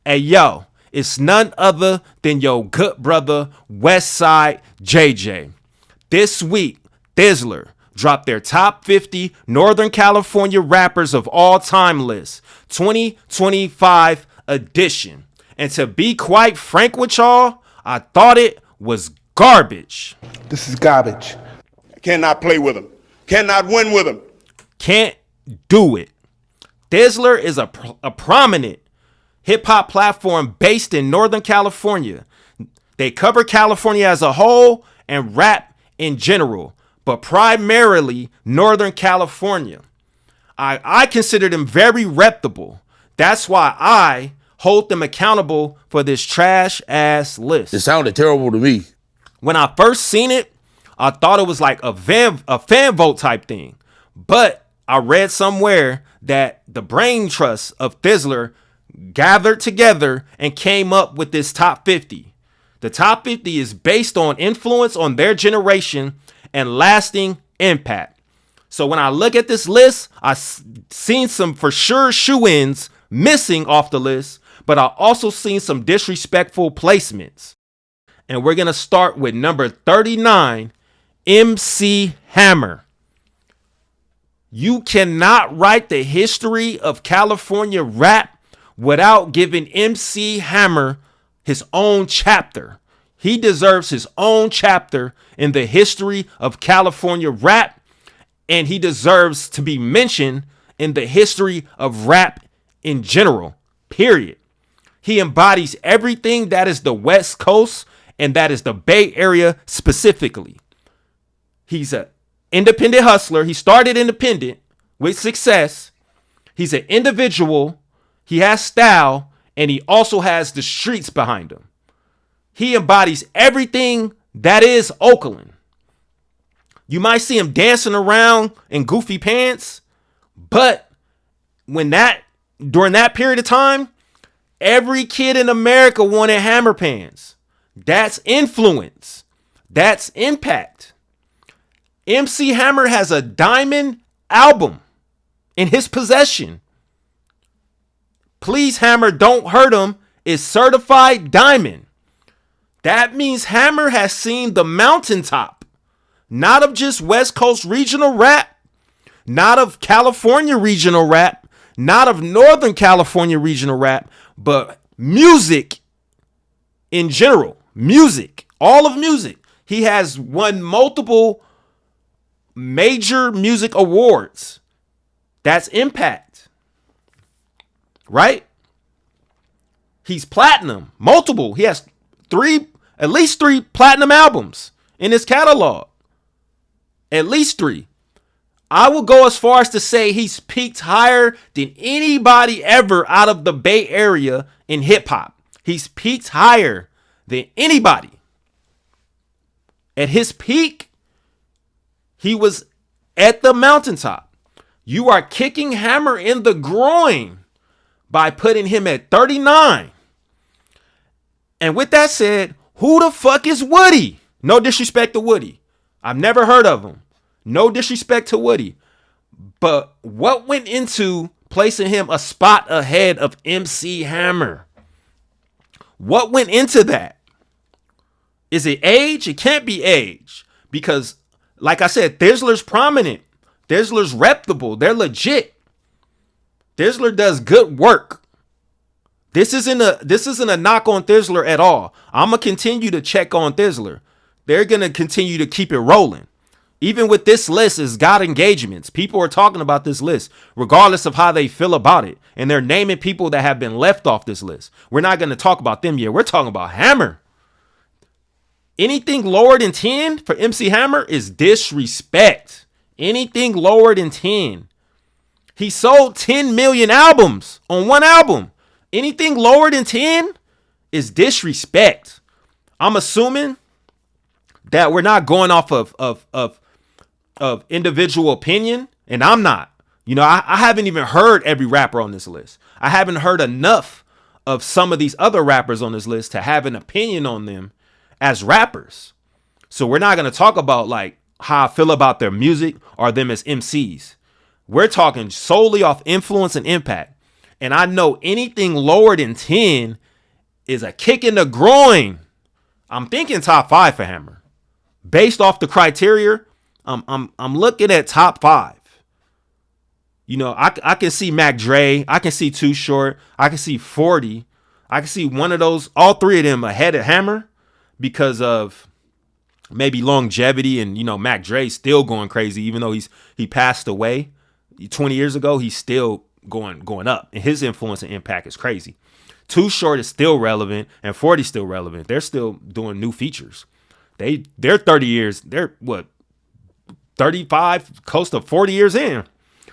Hey, yo, it's none other than your good brother, Westside JJ. This week, Thizzler dropped their top 50 Northern California rappers of all time list, 2025 edition. And to be quite frank with y'all, I thought it was garbage. This is garbage. Cannot play with them. Cannot win with them. Can't do it. Thizzler is a prominent hip-hop platform based in Northern California. They cover California as a whole and rap in general, but primarily Northern California. I consider them very reputable. That's why I hold them accountable for this trash-ass list. It sounded terrible to me. When I first seen it, I thought it was like a fan vote type thing. But I read somewhere that the brain trust of Thizzler gathered together and came up with this top 50. The top 50 is based on influence on their generation and lasting impact. So when I look at this list, I've seen some for sure shoe-ins missing off the list, but I also seen some disrespectful placements. And we're going to start with number 39, MC Hammer. You cannot write the history of California rap without giving MC Hammer his own chapter. He deserves his own chapter in the history of California rap, and he deserves to be mentioned in the history of rap in general, period. He embodies everything that is the West Coast and that is the Bay Area specifically. He's an independent hustler. He started independent with success. He's an individual. He has style, and he also has the streets behind him. He embodies everything that is Oakland. You might see him dancing around in goofy pants, but during that period of time, every kid in America wanted hammer pants. That's influence. That's impact. MC Hammer has a diamond album in his possession. Please Hammer, Don't Hurt Him is certified diamond. That means Hammer has seen the mountaintop, not of just West Coast regional rap, not of California regional rap, not of Northern California regional rap, but music in general. Music, all of music. He has won multiple major music awards. That's impact. Right? He's platinum, multiple. He has at least three platinum albums in his catalog. At least three. I will go as far as to say he's peaked higher than anybody ever out of the Bay Area in hip hop. He's peaked higher than anybody. At his peak, he was at the mountaintop. You are kicking Hammer in the groin by putting him at 39. And with that said, who the fuck is Woody? No disrespect to Woody. I've never heard of him. No disrespect to Woody. But what went into placing him a spot ahead of MC Hammer? What went into that? Is it age? It can't be age. Because, like I said, Thizzler's prominent. Thizzler's reputable. They're legit. Thizzler does good work. This isn't a knock on Thizzler at all. I'm going to continue to check on Thizzler. They're going to continue to keep it rolling. Even with this list, it's got engagements. People are talking about this list, regardless of how they feel about it. And they're naming people that have been left off this list. We're not going to talk about them yet. We're talking about Hammer. Anything lower than 10 for MC Hammer is disrespect. Anything lower than 10. He sold 10 million albums on one album. Anything lower than 10 is disrespect. I'm assuming that we're not going off of individual opinion, and I'm not. You know, I haven't even heard every rapper on this list. I haven't heard enough of some of these other rappers on this list to have an opinion on them as rappers. So we're not going to talk about like how I feel about their music or them as MCs. We're talking solely off influence and impact. And I know anything lower than 10 is a kick in the groin. I'm thinking top 5 for Hammer. Based off the criteria, I'm looking at top 5. You know, I can see Mac Dre. I can see Too Short. I can see 40. I can see one of those, all three of them ahead of Hammer because of maybe longevity. And, you know, Mac Dre's still going crazy, even though he passed away 20 years ago. He's still going up, and his influence and impact is crazy. Too Short is still relevant, and 40 still relevant. They're still doing new features. They're 30 years. They're what, 35, close to 40 years in.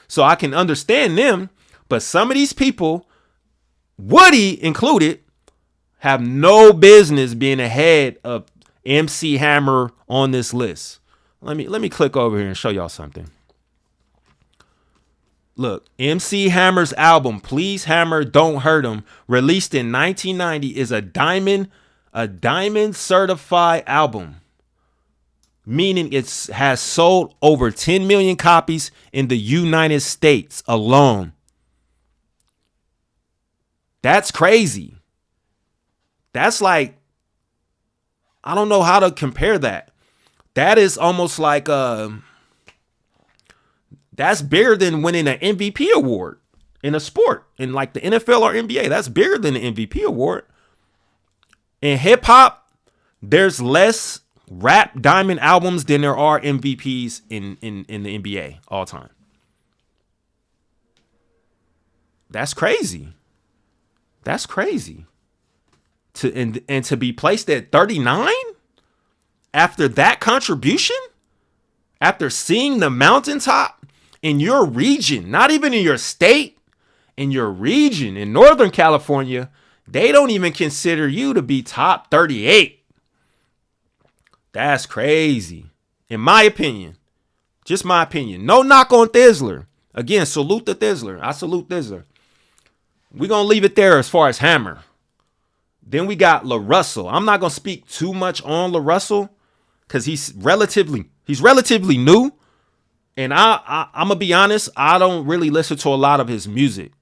So I can understand them, but some of these people, Woody included, have no business being ahead of MC Hammer on this list. Let me click over here and show y'all something. Look, MC Hammer's album, Please Hammer, Don't Hurt Him, released in 1990, is a diamond certified album, meaning it has sold over 10 million copies in the United States alone. That's crazy. That's like, I don't know how to compare that. That is almost like that's bigger than winning an MVP award in a sport, in like the NFL or NBA. That's bigger than the MVP award. In hip hop, there's less rap diamond albums than there are MVPs in the NBA all time. That's crazy. That's crazy. To be placed at 39 after that contribution, after seeing the mountaintop in your region, not even in your state, in your region, in Northern California, they don't even consider you to be top 38. That's crazy. In my opinion. Just my opinion. No knock on Thizzler. Again, salute the Thizzler. I salute Thizzler. We're going to leave it there as far as Hammer. Then we got La Russell. I'm not going to speak too much on La Russell because he's relatively new. And I'm going to be honest, I don't really listen to a lot of his music.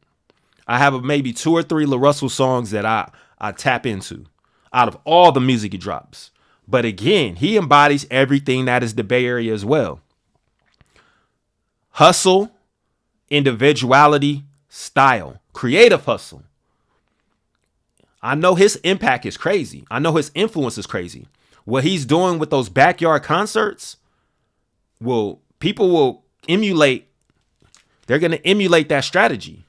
I have maybe 2 or 3 La Russell songs that I tap into out of all the music he drops. But again, he embodies everything that is the Bay Area as well. Hustle, individuality, style, creative hustle. I know his impact is crazy. I know his influence is crazy. What he's doing with those backyard concerts, people will emulate. They're going to emulate that strategy.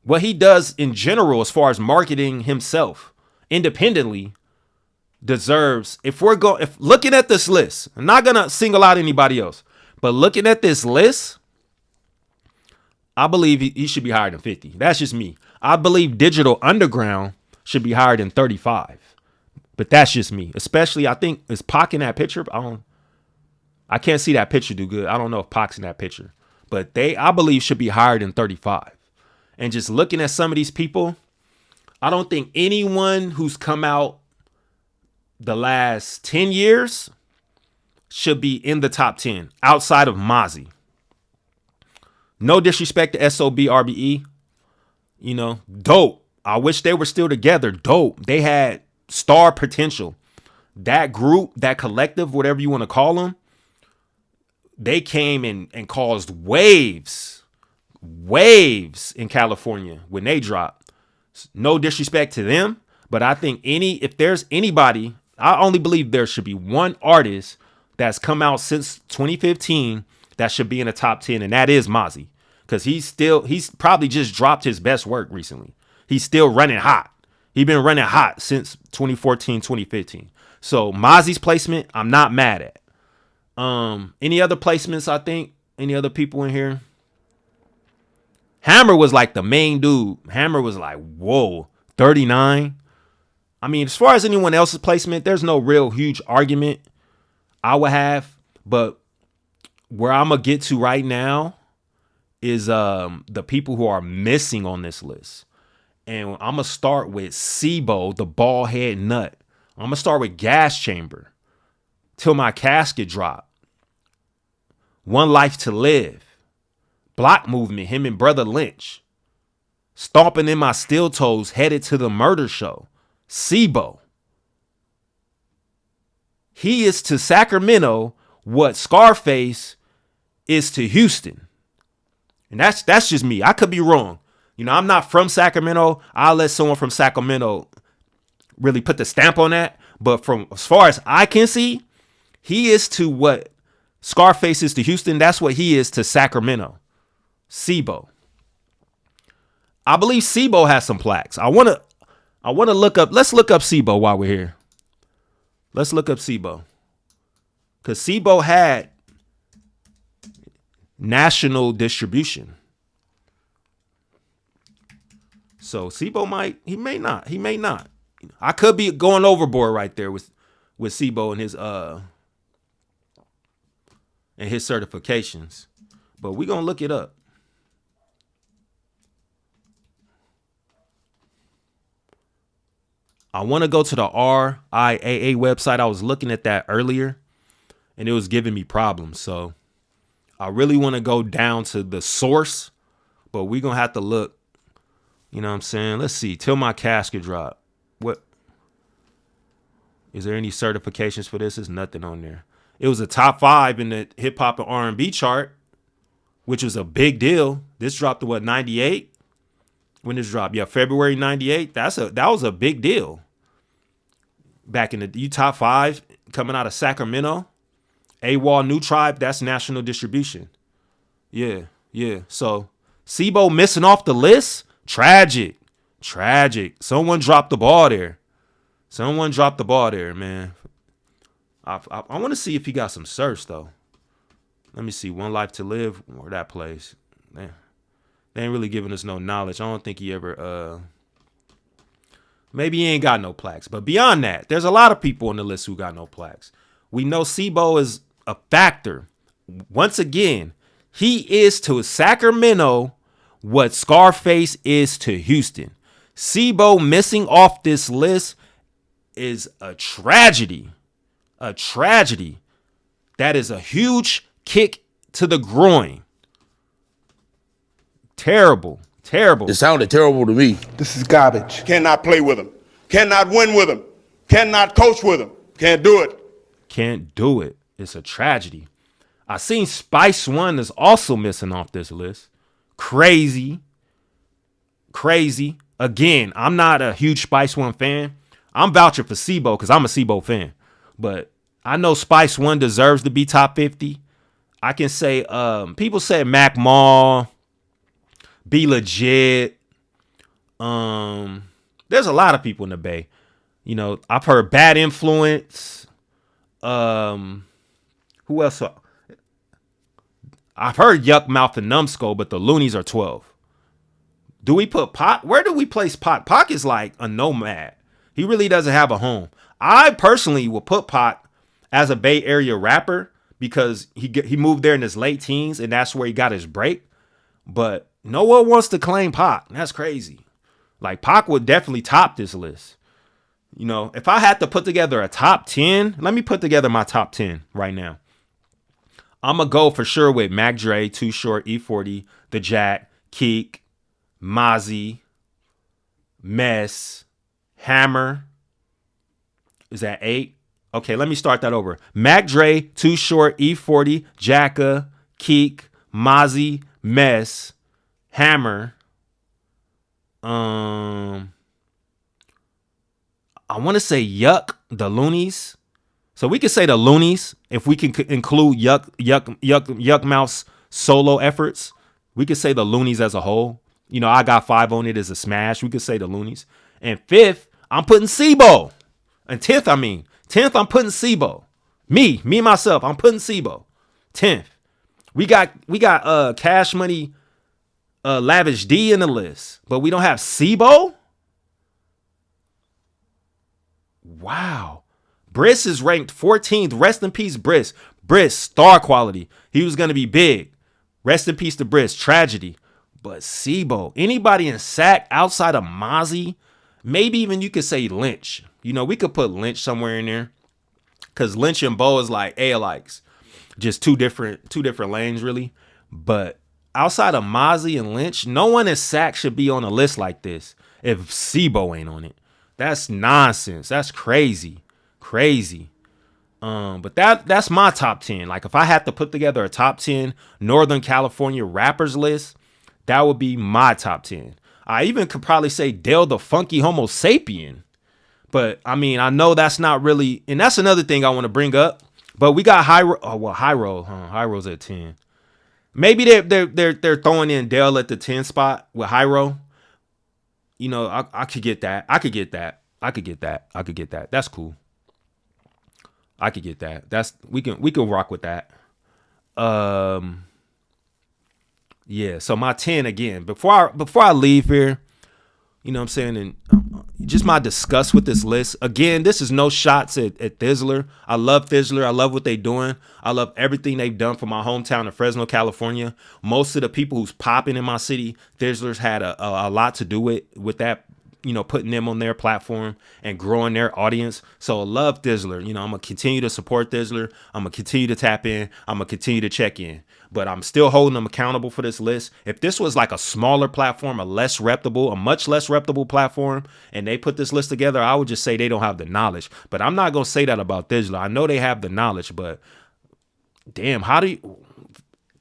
What he does in general, as far as marketing himself independently, deserves. If looking at this list, I'm not going to single out anybody else, but looking at this list, I believe he should be higher than 50. That's just me. I believe Digital Underground should be higher than 35. But that's just me. Especially, I think, is Pac in that picture? I can't see that picture do good. I don't know if Pac's in that picture. But I believe, should be higher than 35. And just looking at some of these people, I don't think anyone who's come out the last 10 years should be in the top 10 outside of Mozzie. No disrespect to SOB RBE. You know, dope. I wish they were still together. Dope. They had star potential. That group, that collective, whatever you want to call them, they came and caused waves in California when they dropped. No disrespect to them, but I think if there's anybody, I only believe there should be one artist that's come out since 2015 that should be in the top 10, and that is Mozzie. Because he's probably just dropped his best work recently. He's still running hot. He's been running hot since 2014, 2015. So Mozzie's placement, I'm not mad at. Any other placements, I think? Any other people in here? Hammer was like the main dude. Hammer was like, whoa, 39. I mean, as far as anyone else's placement, there's no real huge argument I would have. But where I'm going to get to right now is the people who are missing on this list. And I'm going to start with SIBO, the bald head nut. I'm going to start with Gas Chamber, Till My Casket Drop, One Life to Live, Block Movement, him and Brother Lynch, stomping in my steel toes, headed to the murder show. SIBO. He is to Sacramento what Scarface is to Houston. And that's just me. I could be wrong. You know, I'm not from Sacramento. I'll let someone from Sacramento really put the stamp on that. But from as far as I can see, he is to what Scarface is to Houston. That's what he is to Sacramento. SIBO. I believe SIBO has some plaques. I want to look up. Let's look up SIBO while we're here. Let's look up SIBO. Because SIBO had national distribution. So SIBO he may not. I could be going overboard right there with SIBO and his certifications. But we're going to look it up. I want to go to the RIAA website. I was looking at that earlier and it was giving me problems. So I really want to go down to the source, but we're going to have to look. You know what I'm saying? Let's see. Till my casket drop. What? Is there any certifications for this? There's nothing on there. It was a top 5 in the hip hop and R&B chart, which was a big deal. This dropped to what, 98? When this dropped? Yeah, February 98. That was a big deal. Back in the top 5 coming out of Sacramento. AWOL New Tribe, that's national distribution. Yeah. So SIBO missing off the list? Tragic. Someone dropped the ball there. Man. I want to see if he got some certs, though. Let me see. One Life to Live, or that place. Man, they ain't really giving us no knowledge. I don't think he ever, maybe he ain't got no plaques. But beyond that, there's a lot of people on the list who got no plaques. We know SIBO is a factor. Once again, he is to Sacramento what Scarface is to Houston. SIBO missing off this list is a tragedy. A tragedy. That is a huge kick to the groin. Terrible. It sounded terrible to me. This is garbage. Cannot play with him. Cannot win with him. Cannot coach with him. Can't do it. It's a tragedy. I seen Spice One is also missing off this list. Crazy. Again, I'm not a huge Spice One fan. I'm vouching for SIBO because I'm a SIBO fan. But I know Spice One deserves to be top 50. I can say people said Mac Mall, Be Legit. There's a lot of people in the Bay. You know, I've heard Bad Influence. Who else? I've heard Yuck Mouth and Numbskull, but the Loonies are 12. Do we put Pac? Where do we place Pac? Pac is like a nomad. He really doesn't have a home. I personally will put Pac as a Bay Area rapper because he moved there in his late teens and that's where he got his break. But no one wants to claim Pac. That's crazy. Like Pac would definitely top this list. You know, if I had to put together a top 10, let me put together my top 10 right now. I'm going to go for sure with Mac Dre, Too Short, E40, The Jack, Keek, Mozzie, Mess, Hammer. Is that 8? Okay, let me start that over. Mac Dre, Too Short, E40, Jacka, Keek, Mozzie, Mess, Hammer. I want to say Yuck, the Loonies. So we could say the Loonies if we can include Yuck Mouth's solo efforts. We could say the Loonies as a whole. You know, I Got 5 on it as a smash. We could say the Loonies. And 5th, I'm putting SIBO. And 10th, I'm putting SIBO. Me, myself, I'm putting SIBO. 10th. We got Cash Money, Lavish D in the list, but we don't have SIBO. Wow. Briss is ranked 14th. Rest in peace, Briss. Briss, star quality. He was going to be big. Rest in peace to Briss. Tragedy. But SIBO, anybody in Sac outside of Mozzie, maybe even you could say Lynch. You know, we could put Lynch somewhere in there because Lynch and Bo is like alikes. Just two different lanes, really. But outside of Mozzie and Lynch, no one in sack should be on a list like this if Sibo ain't on it. That's nonsense. That's crazy. Crazy. But that's my top 10. Like, if I had to put together a top 10 Northern California rappers list, that would be my top 10. I even could probably say Dale the Funky Homo Sapien. But, I mean, I know that's not really... And that's another thing I want to bring up. But we got Hyro. Oh, well, Hyro. Hyro's at 10. Maybe they're throwing in Dale at the 10 spot with Hyro. You know, I could get that. I could get that. That's cool. I could get that. We can rock with that. Yeah. So my 10 again. Before I leave here, you know what I'm saying, and just my disgust with this list. Again, this is no shots at Thizzler. I love Thizzler. I love what they're doing. I love everything they've done for my hometown of Fresno, California. Most of the people who's popping in my city, Thizzler's had a lot to do with that, you know, putting them on their platform and growing their audience. So I love Thizzler. You know, I'm going to continue to support Thizzler. I'm going to continue to tap in. I'm going to continue to check in. But I'm still holding them accountable for this list. If this was like a smaller platform, a much less reputable platform, and they put this list together, I would just say they don't have the knowledge. But I'm not going to say that about Thizzler. I know they have the knowledge, but damn, how do you...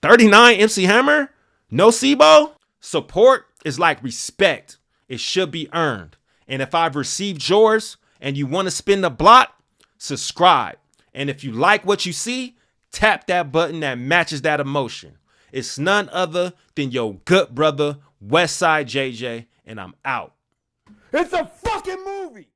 39 MC Hammer? No Sibo? Support is like respect. It should be earned. And if I've received yours and you want to spin the block, subscribe. And if you like what you see, tap that button that matches that emotion. It's none other than your good brother, Westside JJ, and I'm out. It's a fucking movie.